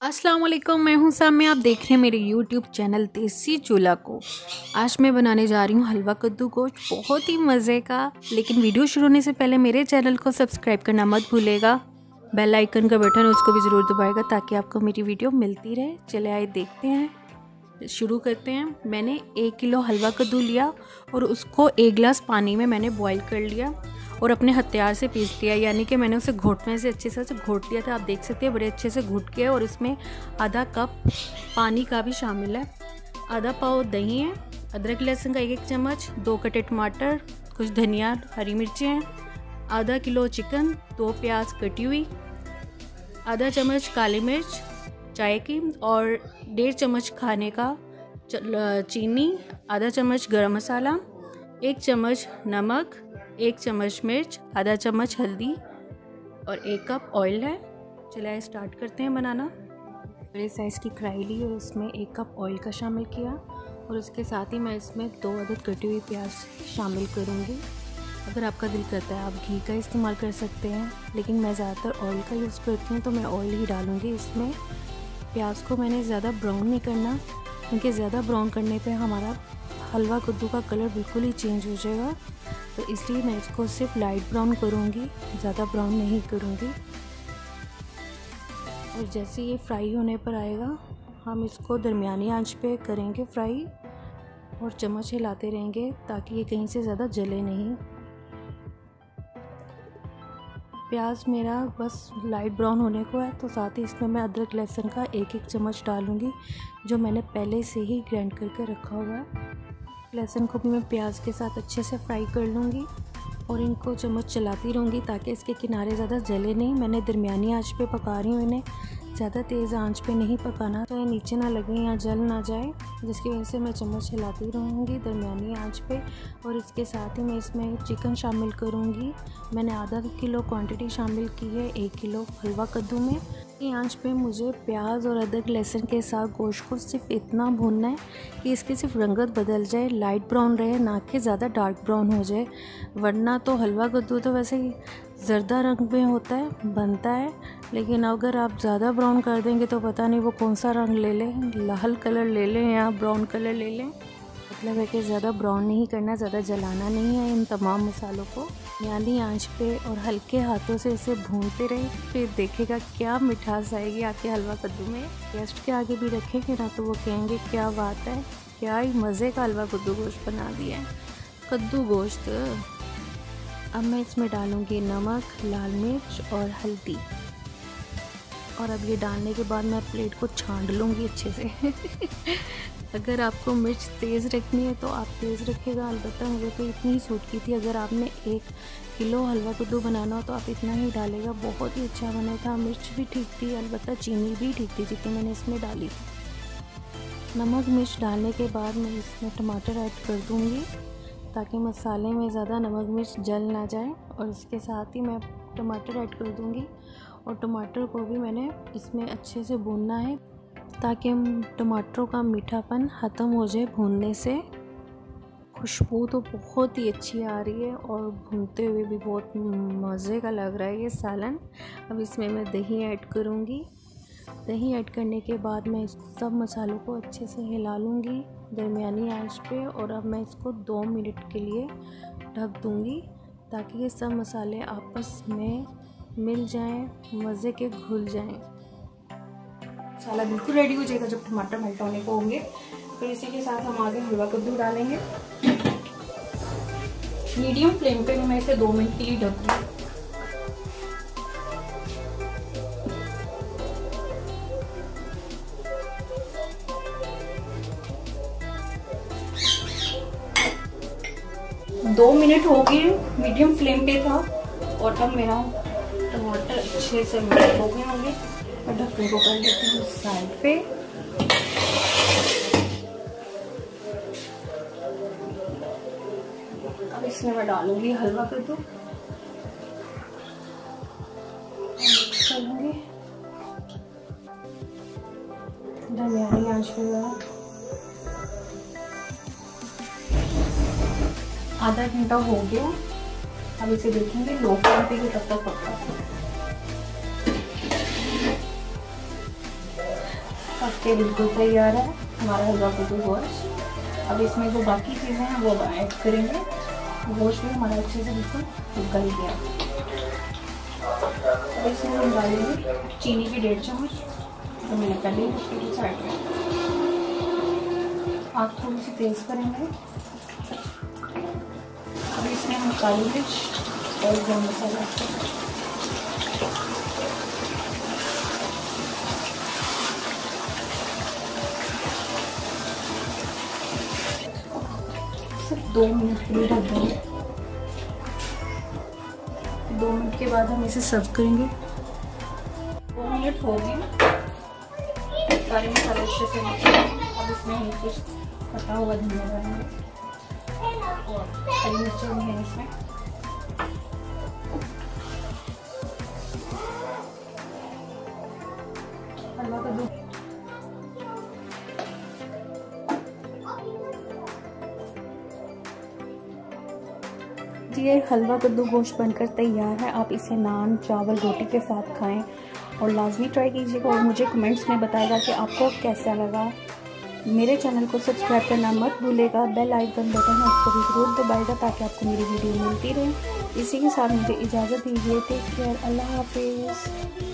अस्सलाम वालेकुम, मैं हूं साम्य। आप देख रहे हैं मेरे यूट्यूब चैनल देसी चूल्हा को। आज मैं बनाने जा रही हूं हलवा कद्दू गोश्त, बहुत ही मज़े का। लेकिन वीडियो शुरू होने से पहले मेरे चैनल को सब्सक्राइब करना मत भूलेगा। बेल आइकन का बटन है उसको भी ज़रूर दबाएगा ताकि आपको मेरी वीडियो मिलती रहे। चले आए देखते हैं, शुरू करते हैं। मैंने 1 किलो हलवा कद्दू लिया और उसको 1 गिलास पानी में मैंने बॉईल कर लिया और अपने हथियार से पीस लिया, यानी कि मैंने उसे घोटने से अच्छे से घोट लिया था। आप देख सकते हैं बड़े अच्छे से घुट के। और इसमें आधा कप पानी का भी शामिल है, आधा पाव दही है, अदरक लहसुन का 1 चम्मच, 2 कटे टमाटर, कुछ धनिया, हरी मिर्चें हैं, आधा किलो चिकन, 2 प्याज कटी हुई, आधा चम्मच काली मिर्च चाय की और 1.5 चम्मच खाने का चीनी, आधा चम्मच गरम मसाला, 1 चम्मच नमक, 1 चम्मच मिर्च, आधा चम्मच हल्दी और 1 कप ऑयल है। चलिए स्टार्ट करते हैं बनाना। बड़े साइज़ की कढ़ाई ली और उसमें 1 कप ऑयल का शामिल किया और उसके साथ ही मैं इसमें 2 अदद कटी हुई प्याज शामिल करूँगी। अगर आपका दिल करता है आप घी का इस्तेमाल कर सकते हैं, लेकिन मैं ज़्यादातर ऑयल का यूज़ करती हूँ तो मैं ऑयल ही डालूँगी इसमें। प्याज को मैंने ज़्यादा ब्राउन नहीं करना, क्योंकि ज़्यादा ब्राउन करने पे हमारा हलवा कद्दू का कलर बिल्कुल ही चेंज हो जाएगा। तो इसलिए मैं इसको सिर्फ लाइट ब्राउन करूँगी, ज़्यादा ब्राउन नहीं करूँगी। और जैसे ये फ्राई होने पर आएगा हम इसको दरमियानी आंच पे करेंगे फ्राई और चम्मच हिलाते रहेंगे ताकि ये कहीं से ज़्यादा जले नहीं। प्याज मेरा बस लाइट ब्राउन होने को है, तो साथ ही इसमें मैं अदरक लहसुन का 1-1 चम्मच डालूँगी, जो मैंने पहले से ही ग्राइंड करके रखा हुआ है। लहसुन को भी मैं प्याज के साथ अच्छे से फ्राई कर लूँगी और इनको चम्मच चलाती रहूँगी ताकि इसके किनारे ज़्यादा जले नहीं। मैंने दरमियानी आंच पे पका रही हूँ इन्हें, ज़्यादा तेज़ आंच पे नहीं पकाना, तो ये नीचे ना लगे या जल ना जाए, जिसकी वजह से मैं चम्मच हिलाती रहूँगी दरमियानी आंच पे। और इसके साथ ही मैं इसमें चिकन शामिल करूँगी। मैंने आधा किलो क्वांटिटी शामिल की है 1 किलो हलवा कद्दू में। ये आंच पे मुझे प्याज और अदरक लहसुन के साथ गोश्त को सिर्फ इतना भूनना है कि इसकी सिर्फ रंगत बदल जाए, लाइट ब्राउन रहे, ना कि ज़्यादा डार्क ब्राउन हो जाए। वरना तो हलवा कद्दू तो वैसे ही जर्दा रंग में होता है, बनता है, लेकिन अगर आप ज़्यादा ब्राउन कर देंगे तो पता नहीं वो कौन सा रंग ले लें, लाल कलर ले लें या ब्राउन कलर ले लें। मतलब है कि ज़्यादा ब्राउन नहीं करना, ज़्यादा जलाना नहीं है इन तमाम मसालों को। यानी आंच पे और हल्के हाथों से इसे भूनते रहे, फिर देखेगा क्या मिठास आएगी आपके हलवा कद्दू में। गेस्ट के आगे भी रखेंगे ना तो वो कहेंगे क्या बात है, क्या ही मज़े का हलवा कद्दू गोश्त बना दिया है। कद्दू गोश्त। अब मैं इसमें डालूँगी नमक, लाल मिर्च और हल्दी। और अब ये डालने के बाद मैं प्लेट को छांट लूँगी अच्छे से। अगर आपको मिर्च तेज़ रखनी है तो आप तेज़ रखिएगा, अलबत्ता मुझे तो इतनी ही सूट की थी। अगर आपने 1 किलो हलवा कद्दू बनाना हो तो आप इतना ही डालेगा, बहुत ही अच्छा बना था। मिर्च भी ठीक थी, अलबत्ता चीनी भी ठीक थी जितनी मैंने इसमें डाली थी। नमक मिर्च डालने के बाद मैं इसमें टमाटर ऐड कर दूँगी ताकि मसाले में ज़्यादा नमक मिर्च जल ना जाए। और इसके साथ ही मैं टमाटर ऐड कर दूँगी और टमाटर को भी मैंने इसमें अच्छे से भूनना है ताकि टमाटरों का मीठापन ख़त्म हो जाए भूनने से। खुशबू तो बहुत ही अच्छी आ रही है और भूनते हुए भी बहुत मज़े का लग रहा है ये सालन। अब इसमें मैं दही ऐड करूँगी। दही ऐड करने के बाद मैं सब मसालों को अच्छे से हिला लूँगी दरमियानी आंच पे। और अब मैं इसको 2 मिनट के लिए ढक दूँगी ताकि ये सब मसाले आपस में मिल जाएं, मज़े के घुल जाएं। मसाला बिल्कुल रेडी हो जाएगा जब टमाटर मेल्ट होने को होंगे। फिर इसी के साथ हम आगे हलवा कद्दू डालेंगे। मीडियम फ्लेम पे मैं इसे 2 मिनट के लिए ढक दूँगी। दो मिनट हो गए, मीडियम फ्लेम पे था और अब मेरा टमाटर अच्छे से मेल्ट हो गए होंगे। और ढक्कन को कर लेती हूँ साइड पे। अब इसमें मैं डालूंगी हलवा कद्दू, करूँगी दरमियानी आंच पे। आधा घंटा हो गया, अब इसे देखेंगे लो फ्लेम पे कि कब तक पकता है। पत्ते बिल्कुल तैयार है हमारा हलवा कद्दू गोश्त। अब इसमें जो बाकी चीज़ें हैं वो ऐड करेंगे। गोश्त भी हमारा अच्छे से बिल्कुल गल गया। अब इसमें हम डालेंगे चीनी की 1.5 चम्मच, तो मैंने पहले ही उसकी साइड में। आप थोड़ी सी तेज़ करेंगे। अब इसमें हम काली मिर्च और गरम मसाला सिर्फ 2 मिनट के लिए ढक देंगे। 2 मिनट के बाद हम इसे सर्व करेंगे। 2 मिनट हो गए, सारे मसाले अच्छे से मिक्स। अब इसमें हम कुछ कटा हुआ धनिया डालेंगे और हरी मिर्चें भी हैं इसमें। हलवा कद्दू ये हलवा कद्दू गोश्त बनकर तैयार है। आप इसे नान, चावल, रोटी के साथ खाएं और लाजमी ट्राई कीजिएगा और मुझे कमेंट्स में बताएगा कि आपको कैसा लगा। मेरे चैनल को सब्सक्राइब करना मत भूलेगा। बेल आइकन बटन है उसको भी ज़रूर दबाएगा ताकि आपको मेरी वीडियो मिलती रहे। इसी के साथ मुझे इजाज़त दीजिए। Take care. अल्लाह हाफिज़।